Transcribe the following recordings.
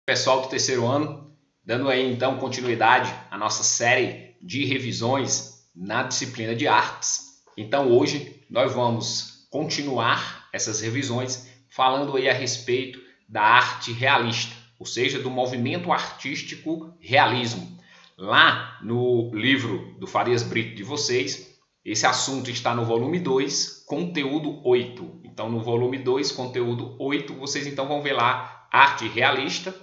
Pessoal do terceiro ano, dando aí então continuidade à nossa série de revisões na disciplina de artes. Então hoje nós vamos continuar essas revisões falando aí a respeito da arte realista, ou seja, do movimento artístico realismo. Lá no livro do Farias Brito de vocês, esse assunto está no volume 2, conteúdo 8. Então no volume 2, conteúdo 8, vocês então vão ver lá arte realista,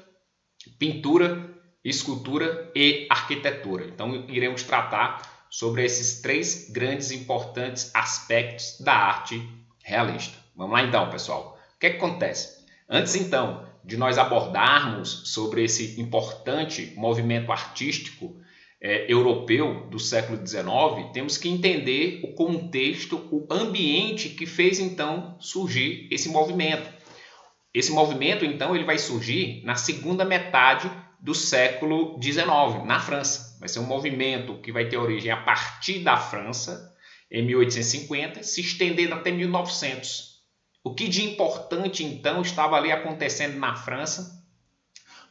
pintura, escultura e arquitetura. Então iremos tratar sobre esses três grandes e importantes aspectos da arte realista. Vamos lá então, pessoal. O que é que acontece? Antes então de nós abordarmos sobre esse importante movimento artístico europeu do século XIX, temos que entender o contexto, o ambiente que fez então surgir esse movimento. Esse movimento, então, ele vai surgir na segunda metade do século XIX, na França. Vai ser um movimento que vai ter origem a partir da França, em 1850, se estendendo até 1900. O que de importante, então, estava ali acontecendo na França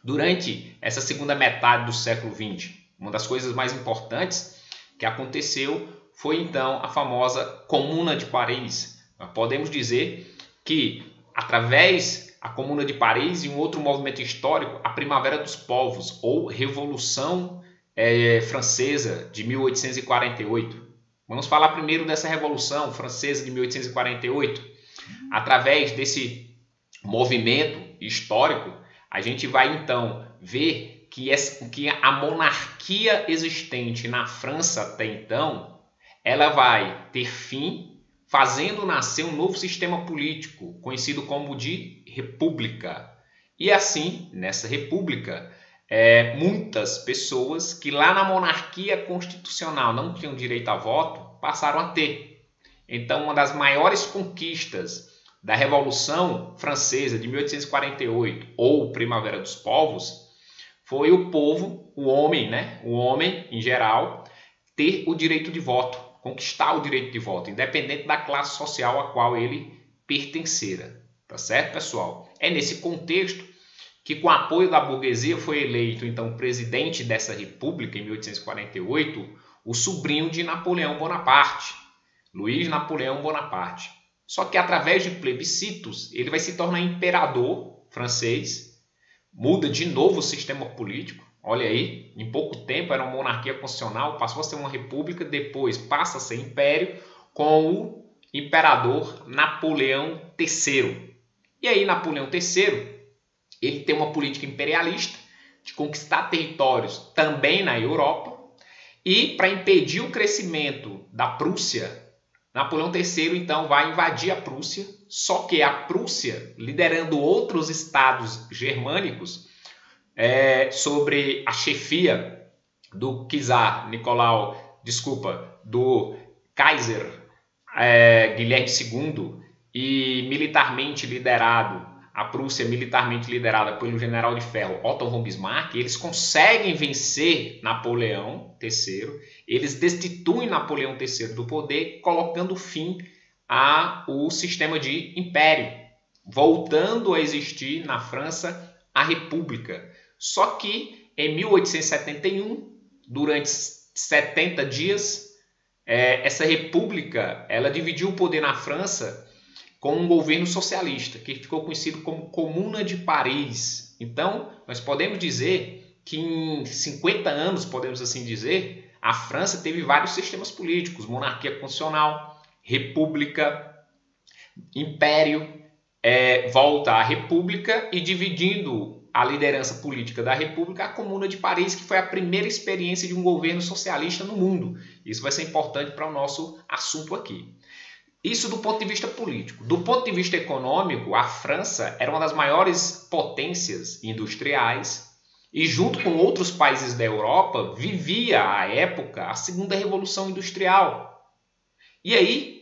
durante essa segunda metade do século XX? Uma das coisas mais importantes que aconteceu foi, então, a famosa Comuna de Paris. Nós podemos dizer que, através a Comuna de Paris e um outro movimento histórico, a Primavera dos Povos, ou Revolução Francesa de 1848. Vamos falar primeiro dessa Revolução Francesa de 1848. Através desse movimento histórico, a gente vai então ver que a monarquia existente na França até então, ela vai ter fim, fazendo nascer um novo sistema político, conhecido como de república. E assim, nessa república, muitas pessoas que lá na monarquia constitucional não tinham direito a voto, passaram a ter. Então, uma das maiores conquistas da Revolução Francesa de 1848, ou Primavera dos Povos, foi o povo, o homem em geral, ter o direito de voto, conquistar o direito de voto, independente da classe social a qual ele pertencera. Tá certo, pessoal? É nesse contexto que, com o apoio da burguesia, foi eleito, então, presidente dessa república, em 1848, o sobrinho de Napoleão Bonaparte, Luiz Napoleão Bonaparte. Só que, através de plebiscitos, ele vai se tornar imperador francês, muda de novo o sistema político. Olha aí, em pouco tempo era uma monarquia constitucional, passou a ser uma república, depois passa a ser império, com o imperador Napoleão III. E aí Napoleão III, ele tem uma política imperialista de conquistar territórios também na Europa, e para impedir o crescimento da Prússia, Napoleão III então vai invadir a Prússia, só que a Prússia, liderando outros estados germânicos, sobre a chefia do do Kaiser Guilherme II, e militarmente liderado, a Prússia militarmente liderada pelo general de ferro Otto von Bismarck, eles conseguem vencer Napoleão III, eles destituem Napoleão III do poder, colocando fim ao sistema de império, voltando a existir na França a República. Só que em 1871, durante 70 dias, essa república ela dividiu o poder na França com um governo socialista, que ficou conhecido como Comuna de Paris. Então, nós podemos dizer que em 50 anos, podemos assim dizer, a França teve vários sistemas políticos: monarquia constitucional, república, império, volta à república, e dividindo a liderança política da república, a Comuna de Paris, que foi a primeira experiência de um governo socialista no mundo. Isso vai ser importante para o nosso assunto aqui. Isso do ponto de vista político. Do ponto de vista econômico, a França era uma das maiores potências industriais e, junto com outros países da Europa, vivia à época a segunda revolução industrial. E aí,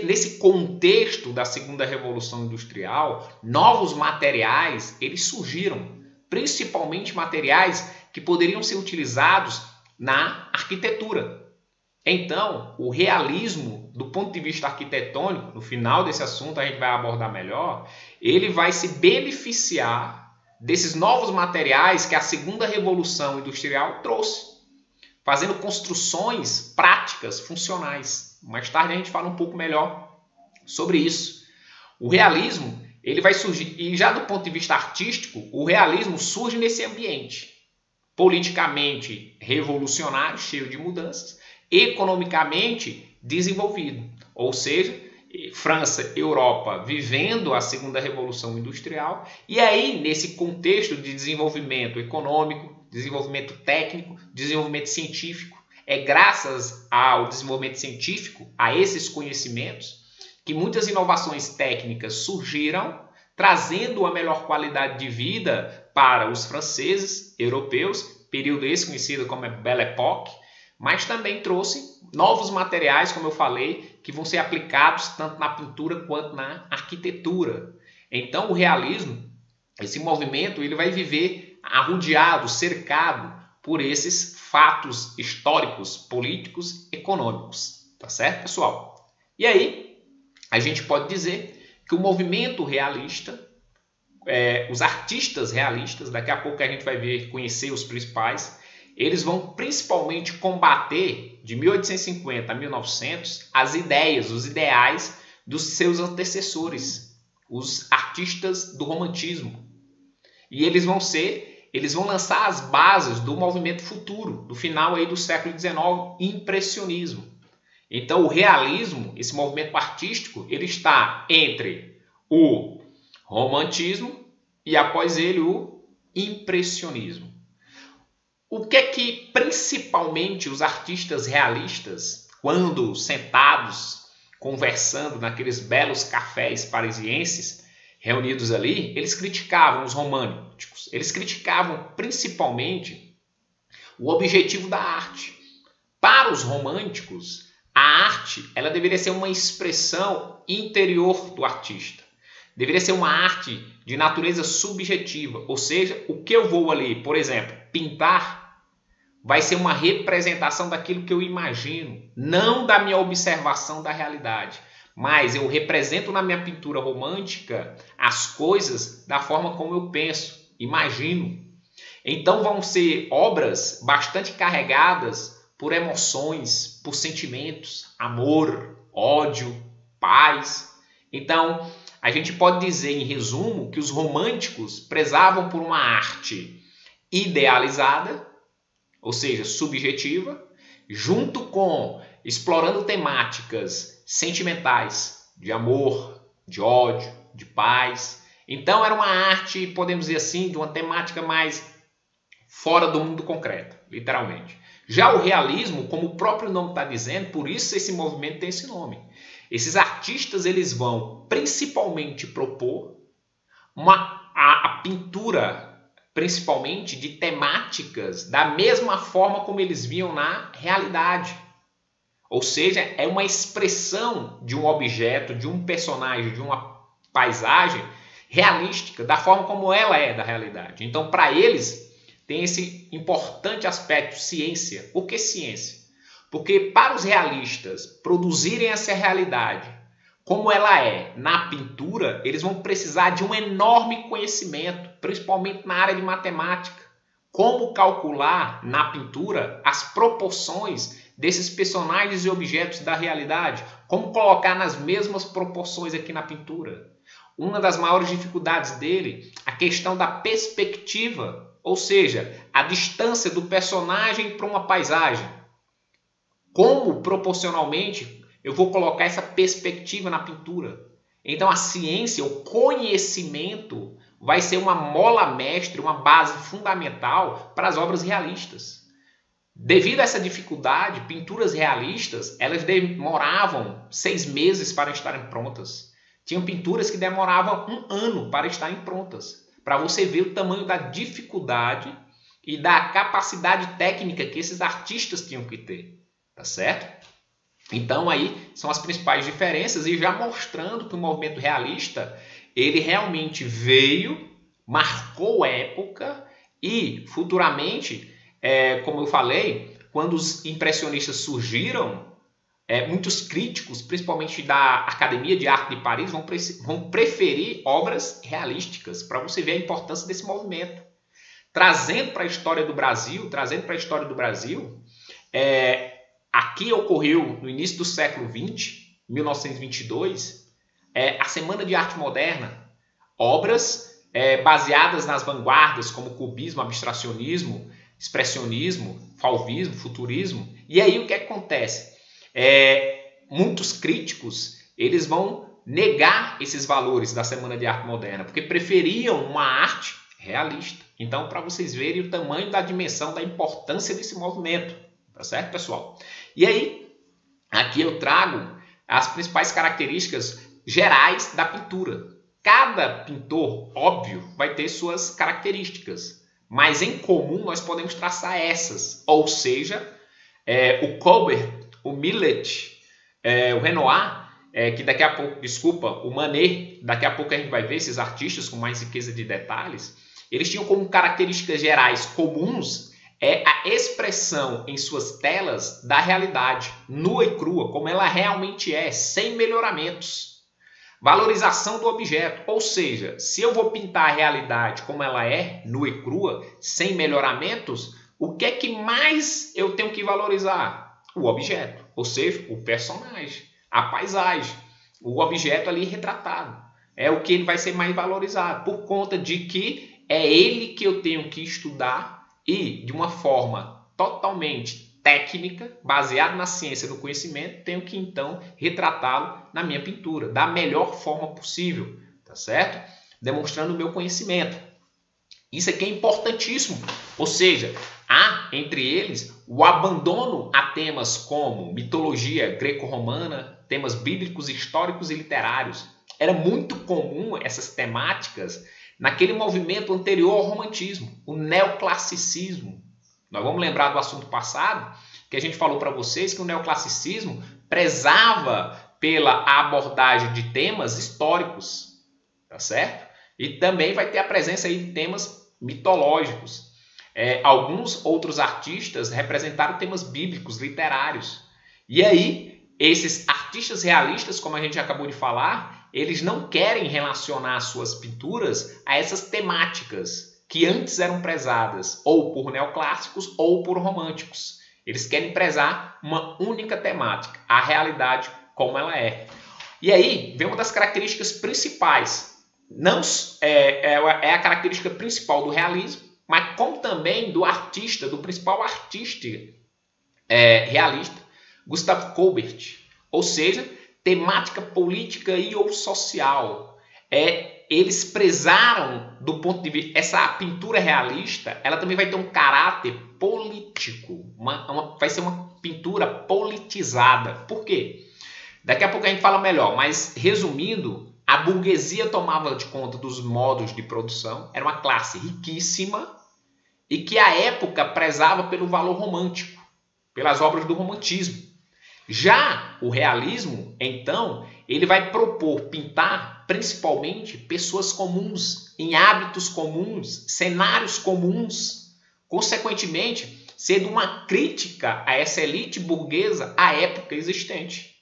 nesse contexto da segunda revolução industrial, novos materiais eles surgiram, principalmente materiais que poderiam ser utilizados na arquitetura. Então, o realismo, do ponto de vista arquitetônico, no final desse assunto a gente vai abordar melhor, ele vai se beneficiar desses novos materiais que a segunda revolução industrial trouxe, fazendo construções práticas, funcionais. Mais tarde a gente fala um pouco melhor sobre isso. O realismo, ele vai surgir, e já do ponto de vista artístico, o realismo surge nesse ambiente politicamente revolucionário, cheio de mudanças, economicamente desenvolvido, ou seja, França, Europa vivendo a segunda revolução industrial, e aí nesse contexto de desenvolvimento econômico, desenvolvimento técnico, desenvolvimento científico, é graças ao desenvolvimento científico, a esses conhecimentos, que muitas inovações técnicas surgiram, trazendo uma melhor qualidade de vida para os franceses, europeus, período esse conhecido como Belle Époque, mas também trouxe novos materiais, como eu falei, que vão ser aplicados tanto na pintura quanto na arquitetura. Então o realismo, esse movimento, ele vai viver arrodeado, cercado por esses fatos históricos, políticos, econômicos. Tá certo, pessoal? E aí, a gente pode dizer que o movimento realista, os artistas realistas, daqui a pouco a gente vai ver, conhecer os principais, eles vão principalmente combater, de 1850 a 1900, as ideias, os ideais dos seus antecessores, os artistas do romantismo. E eles vão lançar as bases do movimento futuro, do final aí do século XIX, impressionismo. Então o realismo, esse movimento artístico, ele está entre o romantismo e após ele o impressionismo. O que é que principalmente os artistas realistas, quando sentados, conversando naqueles belos cafés parisienses, reunidos ali, eles criticavam os românticos. Eles criticavam principalmente o objetivo da arte. Para os românticos, a arte ela deveria ser uma expressão interior do artista. Deveria ser uma arte de natureza subjetiva, ou seja, o que eu vou ali, por exemplo, pintar, vai ser uma representação daquilo que eu imagino, não da minha observação da realidade. Mas eu represento na minha pintura romântica as coisas da forma como eu penso, imagino. Então vão ser obras bastante carregadas por emoções, por sentimentos, amor, ódio, paz. Então a gente pode dizer em resumo que os românticos prezavam por uma arte idealizada, ou seja, subjetiva, junto com explorando temáticas sentimentais, de amor, de ódio, de paz. Então era uma arte, podemos dizer assim, de uma temática mais fora do mundo concreto, literalmente. Já o realismo, como o próprio nome está dizendo, por isso esse movimento tem esse nome. Esses artistas eles vão principalmente propor a pintura, principalmente de temáticas, da mesma forma como eles viam na realidade. Ou seja, é uma expressão de um objeto, de um personagem, de uma paisagem realística, da forma como ela é da realidade. Então, para eles, tem esse importante aspecto, ciência. Por que ciência? Porque para os realistas produzirem essa realidade como ela é na pintura, eles vão precisar de um enorme conhecimento, principalmente na área de matemática. Como calcular na pintura as proporções desses personagens e objetos da realidade. Como colocar nas mesmas proporções aqui na pintura. Uma das maiores dificuldades dele, a questão da perspectiva, ou seja, a distância do personagem para uma paisagem. Como proporcionalmente eu vou colocar essa perspectiva na pintura. Então a ciência, o conhecimento, vai ser uma mola mestre, uma base fundamental para as obras realistas. Devido a essa dificuldade, pinturas realistas, elas demoravam 6 meses para estarem prontas. Tinham pinturas que demoravam 1 ano para estarem prontas. Para você ver o tamanho da dificuldade e da capacidade técnica que esses artistas tinham que ter. Tá certo? Então aí são as principais diferenças e já mostrando que o movimento realista, ele realmente veio, marcou época e futuramente, como eu falei, quando os impressionistas surgiram, muitos críticos, principalmente da Academia de Arte de Paris, vão preferir obras realísticas, para você ver a importância desse movimento. Trazendo para a história do Brasil, aqui ocorreu no início do século XX, 1922, a Semana de Arte Moderna, obras baseadas nas vanguardas como cubismo, abstracionismo, expressionismo, fauvismo, futurismo. E aí o que acontece? Muitos críticos eles vão negar esses valores da Semana de Arte Moderna, porque preferiam uma arte realista. Então, para vocês verem o tamanho da dimensão, da importância desse movimento, tá certo, pessoal? E aí, aqui eu trago as principais características gerais da pintura. Cada pintor, óbvio, vai ter suas características, mas em comum nós podemos traçar essas, ou seja, o Courbet, o Millet, o Renoir, que daqui a pouco, o Manet, daqui a pouco a gente vai ver esses artistas com mais riqueza de detalhes, eles tinham como características gerais comuns a expressão em suas telas da realidade, nua e crua, como ela realmente é, sem melhoramentos. Valorização do objeto, ou seja, se eu vou pintar a realidade como ela é, nua e crua, sem melhoramentos, o que é que mais eu tenho que valorizar? O objeto, ou seja, o personagem, a paisagem, o objeto ali retratado. É o que ele vai ser mais valorizado, por conta de que é ele que eu tenho que estudar e, de uma forma totalmente técnica, baseada na ciência, no conhecimento, tenho que então retratá-lo na minha pintura, da melhor forma possível, tá certo? Demonstrando o meu conhecimento. Isso aqui é importantíssimo, ou seja, há entre eles o abandono a temas como mitologia greco-romana, temas bíblicos, históricos e literários. Era muito comum essas temáticas naquele movimento anterior ao romantismo, o neoclassicismo. Nós vamos lembrar do assunto passado, que a gente falou para vocês que o neoclassicismo prezava pela abordagem de temas históricos, tá certo? E também vai ter a presença aí de temas mitológicos. Alguns outros artistas representaram temas bíblicos, literários. E aí, esses artistas realistas, como a gente acabou de falar, eles não querem relacionar suas pinturas a essas temáticas que antes eram prezadas ou por neoclássicos ou por românticos. Eles querem prezar uma única temática, a realidade como ela é. E aí vem uma das características principais. Não é a característica principal do realismo, mas como também do artista, do principal artista realista, Gustave Courbet. Ou seja, temática política e ou social. Eles prezaram do ponto de vista... Essa pintura realista, ela também vai ter um caráter político. Vai ser uma pintura politizada. Por quê? Daqui a pouco a gente fala melhor, mas resumindo, a burguesia tomava de conta dos modos de produção. Era uma classe riquíssima e que à época prezava pelo valor romântico, pelas obras do romantismo. Já o realismo, então, ele vai propor pintar principalmente pessoas comuns, em hábitos comuns, cenários comuns, consequentemente, sendo uma crítica a essa elite burguesa à época existente.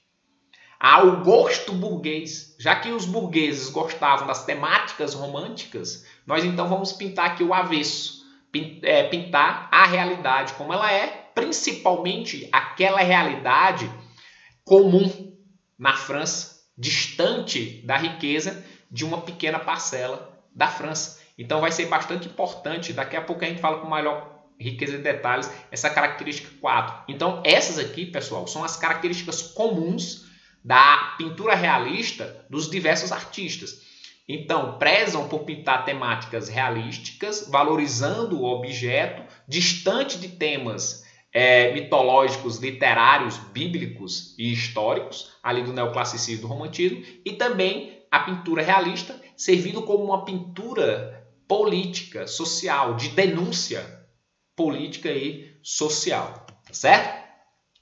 Ao gosto burguês, já que os burgueses gostavam das temáticas românticas, nós então vamos pintar aqui o avesso, pintar a realidade como ela é, principalmente aquela realidade comum na França, distante da riqueza de uma pequena parcela da França. Então vai ser bastante importante, daqui a pouco a gente fala com maior riqueza de detalhes, essa característica 4. Então essas aqui, pessoal, são as características comuns da pintura realista dos diversos artistas. Então, prezam por pintar temáticas realísticas, valorizando o objeto, distante de temas mitológicos, literários, bíblicos e históricos, ali do neoclassicismo e do romantismo, e também a pintura realista, servindo como uma pintura política, social, de denúncia política e social, tá certo?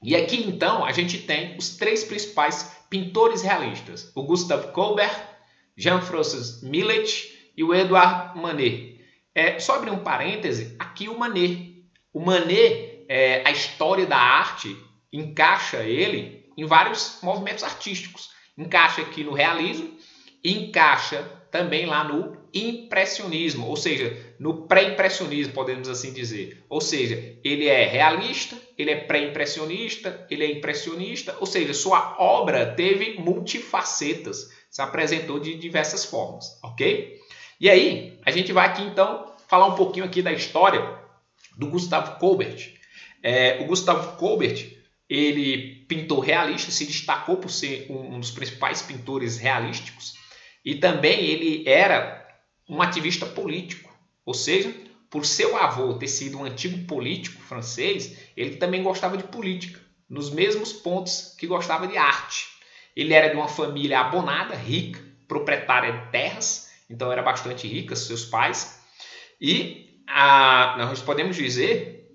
E aqui, então, a gente tem os três principais pintores realistas, o Gustave Courbet, Jean-Francois Millet e o Edouard Manet. Só abrir um parêntese, aqui o Manet. O Manet, a história da arte, encaixa ele em vários movimentos artísticos. Encaixa aqui no realismo e encaixa também lá no impressionismo, ou seja, no pré-impressionismo, podemos assim dizer. Ou seja, ele é realista, ele é pré-impressionista, ele é impressionista, ou seja, sua obra teve multifacetas, se apresentou de diversas formas, ok? E aí, a gente vai aqui então falar um pouquinho aqui da história do Gustave Courbet. O Gustave Courbet, ele pintor realista, se destacou por ser um dos principais pintores realísticos e também ele era um ativista político, ou seja, por seu avô ter sido um antigo político francês, ele também gostava de política, nos mesmos pontos que gostava de arte. Ele era de uma família abonada, rica, proprietária de terras, então era bastante rica, seus pais, e nós podemos dizer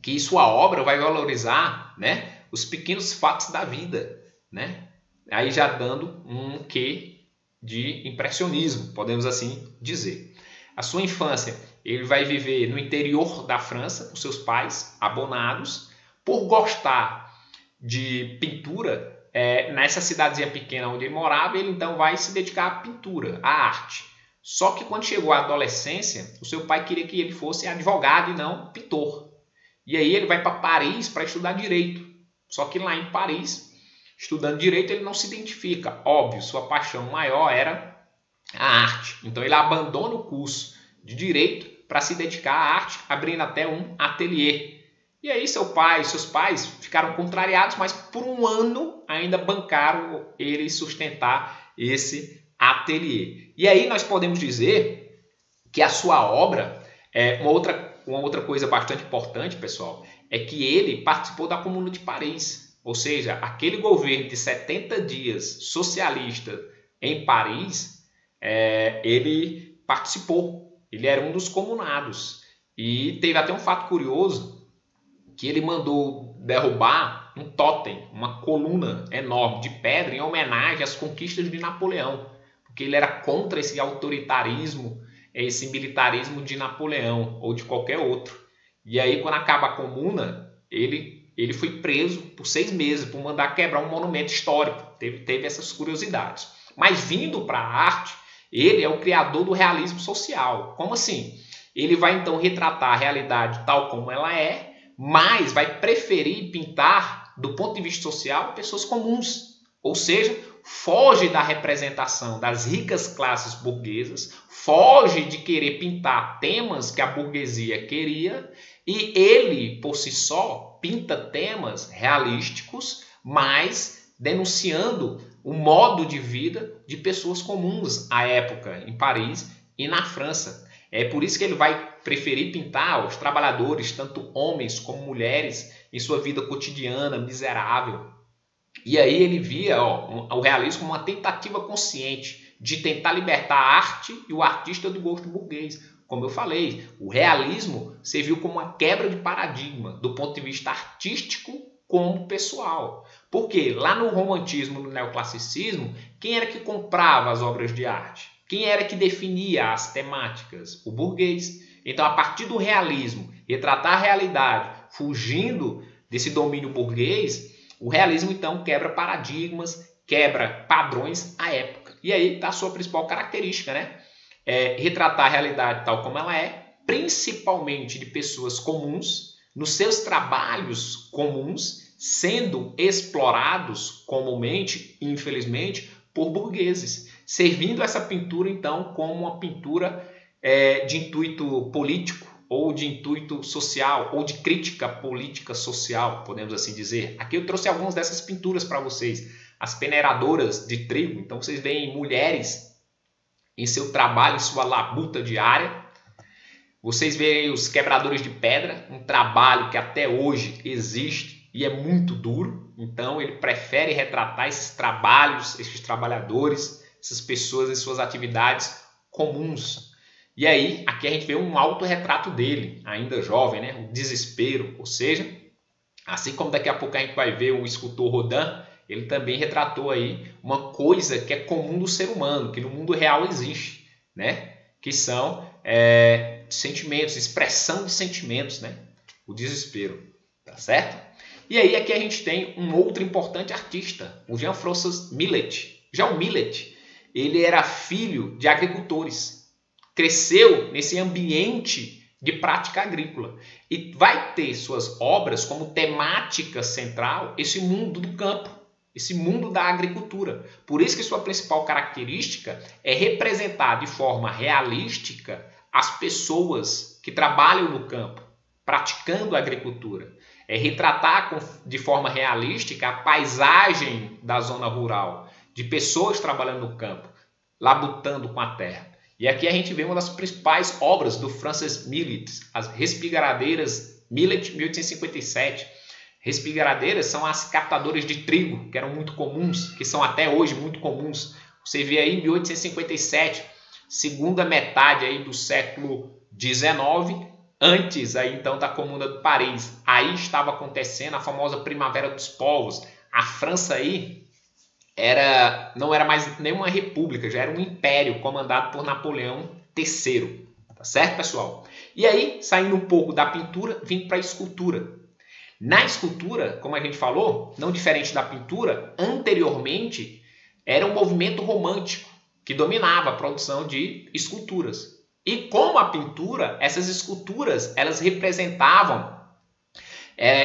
que sua obra vai valorizar, né, os pequenos fatos da vida, né? Aí já dando um quê de impressionismo, podemos assim dizer. A sua infância, ele vai viver no interior da França, com seus pais abonados, por gostar de pintura. Nessa cidadezinha pequena onde ele morava, ele então vai se dedicar à pintura, à arte. Só que quando chegou à adolescência, o seu pai queria que ele fosse advogado e não pintor. E aí ele vai para Paris para estudar direito. Só que lá em Paris, estudando direito, ele não se identifica. Óbvio, sua paixão maior era a arte. Então ele abandona o curso de direito para se dedicar à arte, abrindo até um ateliê. E aí seus pais ficaram contrariados, mas por um ano ainda bancaram ele sustentar esse ateliê. E aí nós podemos dizer que a sua obra, uma outra coisa bastante importante, pessoal, é que ele participou da Comuna de Paris. Ou seja, aquele governo de 70 dias socialista em Paris, ele participou. Ele era um dos comunados. E teve até um fato curioso, que ele mandou derrubar um tótem, uma coluna enorme de pedra em homenagem às conquistas de Napoleão, porque ele era contra esse autoritarismo, esse militarismo de Napoleão ou de qualquer outro. E aí, quando acaba a comuna, ele foi preso por 6 meses por mandar quebrar um monumento histórico. Teve essas curiosidades. Mas vindo para a arte, ele é o criador do realismo social. Como assim? Ele vai então retratar a realidade tal como ela é, mas vai preferir pintar, do ponto de vista social, pessoas comuns. Ou seja, foge da representação das ricas classes burguesas, foge de querer pintar temas que a burguesia queria, e ele, por si só, pinta temas realísticos, mas denunciando o modo de vida de pessoas comuns à época, em Paris e na França. É por isso que ele vai preferir pintar os trabalhadores, tanto homens como mulheres, em sua vida cotidiana, miserável. E aí ele via o realismo como uma tentativa consciente de tentar libertar a arte e o artista do gosto burguês. Como eu falei, o realismo serviu como uma quebra de paradigma, do ponto de vista artístico como pessoal. Porque lá no romantismo, no neoclassicismo, quem era que comprava as obras de arte? Quem era que definia as temáticas? O burguês. Então, a partir do realismo, retratar a realidade, fugindo desse domínio burguês, o realismo, então, quebra paradigmas, quebra padrões à época. E aí está a sua principal característica, né? Retratar a realidade tal como ela é, principalmente de pessoas comuns, nos seus trabalhos comuns, sendo explorados comumente, infelizmente, por burgueses, servindo essa pintura, então, como uma pintura de intuito político, ou de intuito social, ou de crítica política social, podemos assim dizer. Aqui eu trouxe algumas dessas pinturas para vocês. As peneiradoras de trigo, então vocês veem mulheres em seu trabalho, em sua labuta diária. Vocês veem os quebradores de pedra, um trabalho que até hoje existe e é muito duro. Então ele prefere retratar esses trabalhos, esses trabalhadores, essas pessoas em suas atividades comuns. E aí, aqui a gente vê um autorretrato dele, ainda jovem, né? O desespero, ou seja, assim como daqui a pouco a gente vai ver o escultor Rodin, ele também retratou aí uma coisa que é comum do ser humano, que no mundo real existe, né? Que são sentimentos, expressão de sentimentos, né? O desespero, tá certo? E aí aqui a gente tem um outro importante artista, o Jean-François Millet. Já o Millet, ele era filho de agricultores, cresceu nesse ambiente de prática agrícola e vai ter suas obras como temática central esse mundo do campo, esse mundo da agricultura. Por isso que sua principal característica é representar de forma realística as pessoas que trabalham no campo, praticando a agricultura. É retratar de forma realística a paisagem da zona rural, de pessoas trabalhando no campo, labutando com a terra. E aqui a gente vê uma das principais obras do Francis Millet, as Respigaradeiras Millet, 1857. Respigaradeiras são as captadoras de trigo, que eram muito comuns, que são até hoje muito comuns. Você vê aí em 1857, segunda metade aí do século XIX, antes aí então da Comuna de Paris. Aí estava acontecendo a famosa Primavera dos Povos. A França aí não era mais nenhuma república, já era um império comandado por Napoleão III. Tá certo, pessoal? E aí, saindo um pouco da pintura, vindo para a escultura. Na escultura, como a gente falou, não diferente da pintura, anteriormente era um movimento romântico que dominava a produção de esculturas. E como a pintura, essas esculturas elas representavam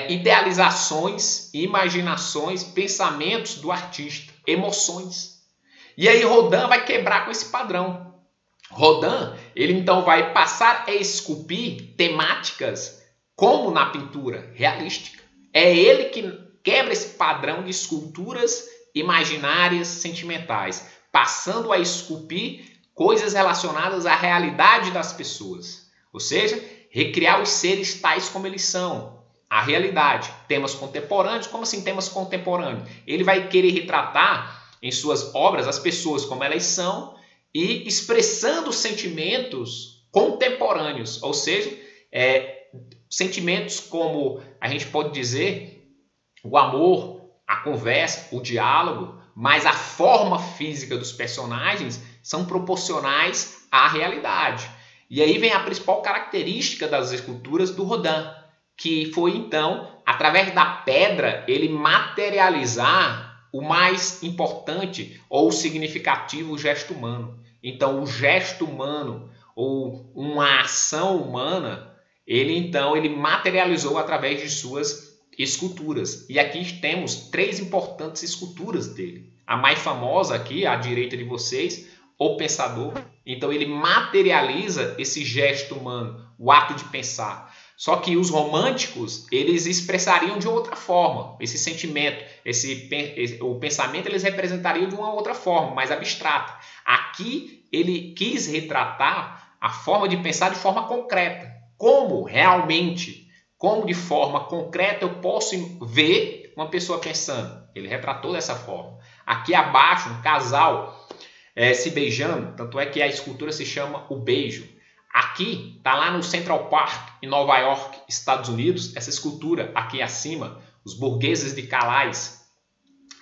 idealizações, imaginações, pensamentos do artista, emoções. E aí Rodin vai quebrar com esse padrão. Rodin, ele então vai passar a esculpir temáticas como na pintura realística. É ele que quebra esse padrão de esculturas imaginárias, sentimentais, passando a esculpir coisas relacionadas à realidade das pessoas. Ou seja, recriar os seres tais como eles são. A realidade. Temas contemporâneos, como assim temas contemporâneos? Ele vai querer retratar em suas obras as pessoas como elas são e expressando sentimentos contemporâneos, ou seja, sentimentos como a gente pode dizer o amor, a conversa, o diálogo, mas a forma física dos personagens são proporcionais à realidade. E aí vem a principal característica das esculturas do Rodin, que foi então, através da pedra, ele materializar o mais importante ou significativo gesto humano. Então, o gesto humano ou uma ação humana, ele materializou através de suas esculturas. E aqui temos 3 importantes esculturas dele. A mais famosa aqui, à direita de vocês, O Pensador. Então, ele materializa esse gesto humano, o ato de pensar. Só que os românticos, eles expressariam de outra forma esse sentimento, o pensamento eles representariam de uma outra forma, mais abstrata. Aqui ele quis retratar a forma de pensar de forma concreta. Como de forma concreta eu posso ver uma pessoa pensando? Ele retratou dessa forma. Aqui abaixo, um casal se beijando, tanto é que a escultura se chama O Beijo. Aqui, está lá no Central Park, em Nova York, Estados Unidos, essa escultura aqui acima, os burgueses de Calais,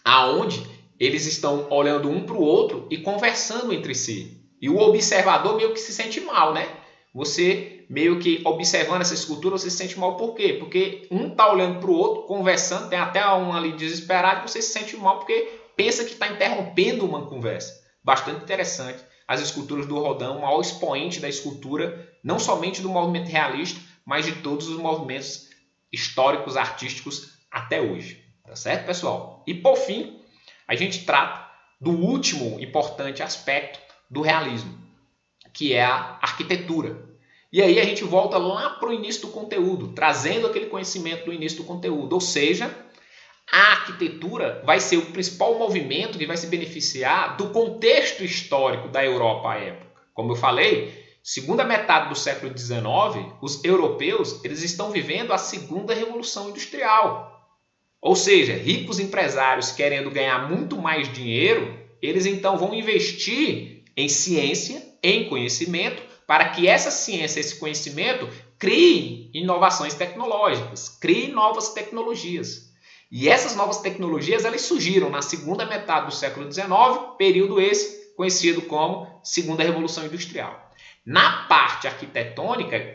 aonde eles estão olhando um para o outro e conversando entre si. E o observador meio que se sente mal, né? Você meio que observando essa escultura, você se sente mal por quê? Porque um está olhando para o outro, conversando, tem até um ali desesperado, e você se sente mal porque pensa que está interrompendo uma conversa. Bastante interessante. As esculturas do Rodin, o maior expoente da escultura, não somente do movimento realista, mas de todos os movimentos históricos, artísticos até hoje. Tá certo, pessoal? E por fim, a gente trata do último importante aspecto do realismo, que é a arquitetura. E aí a gente volta lá para o início do conteúdo, trazendo aquele conhecimento do início do conteúdo, ou seja, a arquitetura vai ser o principal movimento que vai se beneficiar do contexto histórico da Europa à época. Como eu falei, segunda metade do século XIX, os europeus eles estão vivendo a segunda revolução industrial. Ou seja, ricos empresários querendo ganhar muito mais dinheiro, eles então vão investir em ciência, em conhecimento, para que essa ciência, esse conhecimento, crie inovações tecnológicas, crie novas tecnologias. E essas novas tecnologias elas surgiram na segunda metade do século XIX, período esse conhecido como Segunda Revolução Industrial. Na parte arquitetônica,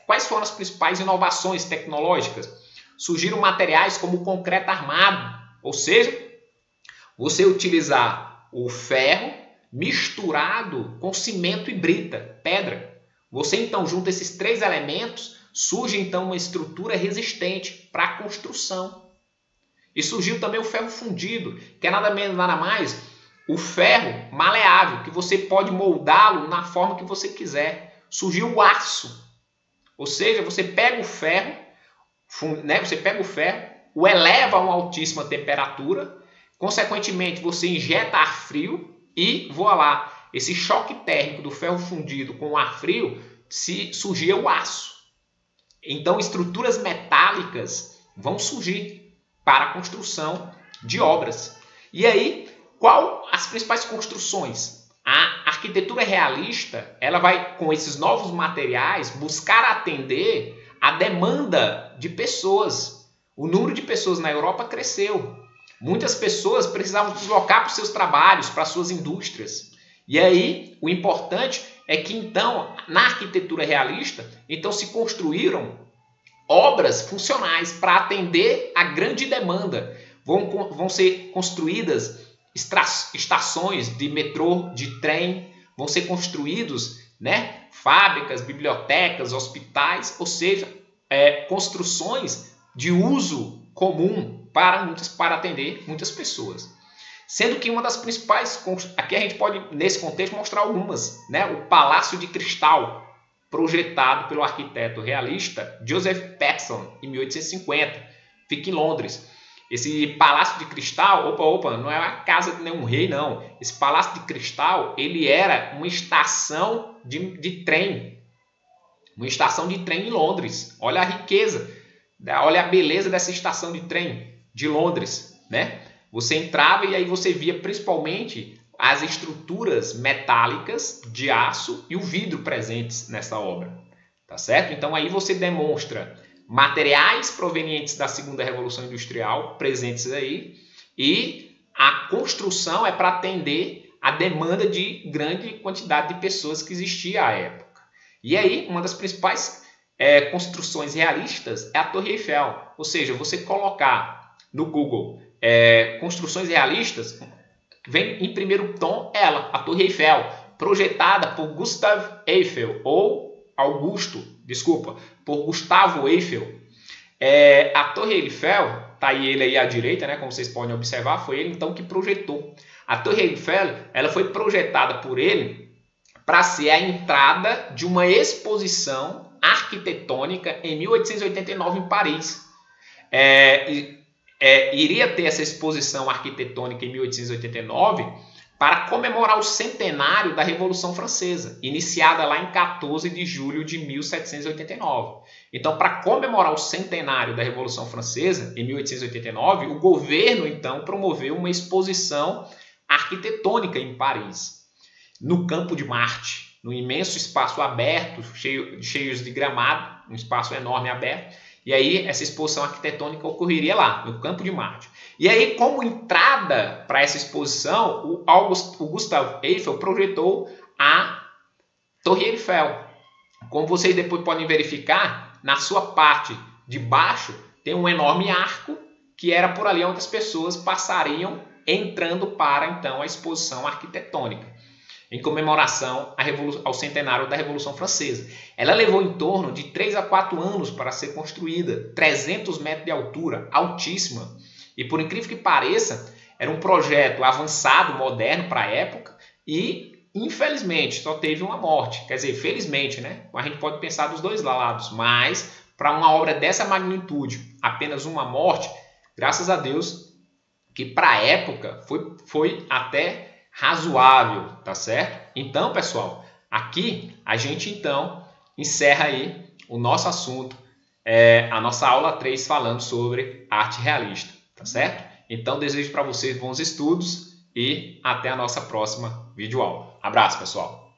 quais foram as principais inovações tecnológicas? surgiram materiais como o concreto armado, ou seja, você utilizar o ferro misturado com cimento e brita, pedra. Você então junta esses três elementos, surge então uma estrutura resistente para a construção. E surgiu também o ferro fundido, que é nada menos nada mais o ferro maleável, que você pode moldá-lo na forma que você quiser. Surgiu o aço, ou seja, você pega o ferro, o eleva a uma altíssima temperatura, consequentemente você injeta ar frio e voilá, esse choque térmico do ferro fundido com o ar frio, surgia o aço. Então estruturas metálicas vão surgir para a construção de obras. E aí, qual as principais construções? A arquitetura realista, ela vai, com esses novos materiais, buscar atender a demanda de pessoas. O número de pessoas na Europa cresceu. Muitas pessoas precisavam deslocar para os seus trabalhos, para as suas indústrias. E aí, o importante é que, então, na arquitetura realista, então se construíram obras funcionais para atender a grande demanda. Vão ser construídas estações de metrô, de trem, vão ser construídos, fábricas, bibliotecas, hospitais, ou seja, construções de uso comum para atender muitas pessoas. Sendo que uma das principais, aqui a gente pode, nesse contexto, mostrar algumas, o Palácio de Cristal, projetado pelo arquiteto realista Joseph Paxson em 1850, fica em Londres. Esse Palácio de Cristal, não é a casa de nenhum rei, não. Esse Palácio de Cristal, ele era uma estação de trem. Uma estação de trem em Londres. Olha a riqueza, olha a beleza dessa estação de trem de Londres, Você entrava e aí você via principalmente as estruturas metálicas de aço e o vidro presentes nessa obra, tá certo? Então aí você demonstra materiais provenientes da segunda revolução industrial presentes aí, e a construção é para atender a demanda de grande quantidade de pessoas que existia à época. E aí uma das principais construções realistas é a Torre Eiffel, ou seja, você colocar no Google construções realistas, vem em primeiro tom ela, a Torre Eiffel, projetada por Gustave Eiffel, por Gustavo Eiffel. A Torre Eiffel, tá aí ele aí à direita, como vocês podem observar, foi ele então que projetou. A Torre Eiffel, ela foi projetada por ele para ser a entrada de uma exposição arquitetônica em 1889 em Paris. Iria ter essa exposição arquitetônica em 1889 para comemorar o centenário da Revolução Francesa, iniciada lá em 14 de julho de 1789. Então, para comemorar o centenário da Revolução Francesa, em 1889, o governo, então, promoveu uma exposição arquitetônica em Paris, no Campo de Marte, no imenso espaço aberto, cheio de gramado, um espaço enorme aberto. E aí essa exposição arquitetônica ocorreria lá, no Campo de Marte. E aí, como entrada para essa exposição, o Gustave Eiffel projetou a Torre Eiffel. Como vocês depois podem verificar, na sua parte de baixo tem um enorme arco, que era por ali onde as pessoas passariam entrando para, então, a exposição arquitetônica, em comemoração ao centenário da Revolução Francesa. Ela levou em torno de 3 a 4 anos para ser construída, 300 metros de altura, altíssima. E por incrível que pareça, era um projeto avançado, moderno para a época, e infelizmente só teve uma morte. Quer dizer, felizmente, a gente pode pensar dos dois lados, mas para uma obra dessa magnitude, apenas uma morte, graças a Deus, que para a época foi até razoável, tá certo? Então, pessoal, aqui a gente então encerra aí o nosso assunto, a nossa aula 3 falando sobre arte realista, tá certo? Então, desejo para vocês bons estudos e até a nossa próxima videoaula. Abraço, pessoal!